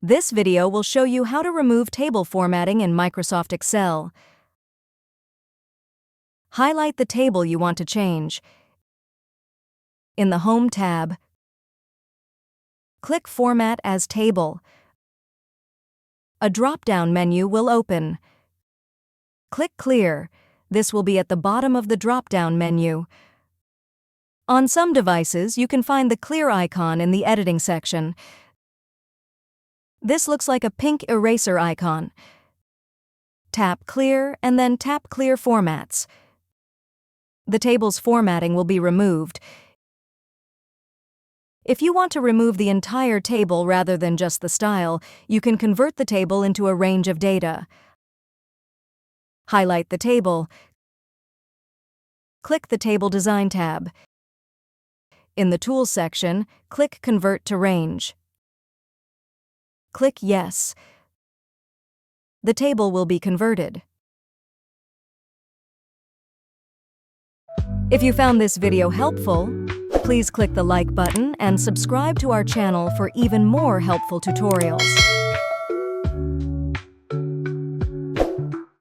This video will show you how to remove table formatting in Microsoft Excel. Highlight the table you want to change. In the Home tab, click Format as Table. A drop-down menu will open. Click Clear. This will be at the bottom of the drop-down menu. On some devices, you can find the Clear icon in the Editing section. This looks like a pink eraser icon. Tap Clear and then tap Clear Formats. The table's formatting will be removed. If you want to remove the entire table rather than just the style, you can convert the table into a range of data. Highlight the table. Click the Table Design tab. In the Tools section, click Convert to Range. Click Yes. The table will be converted. If you found this video helpful, please click the like button and subscribe to our channel for even more helpful tutorials.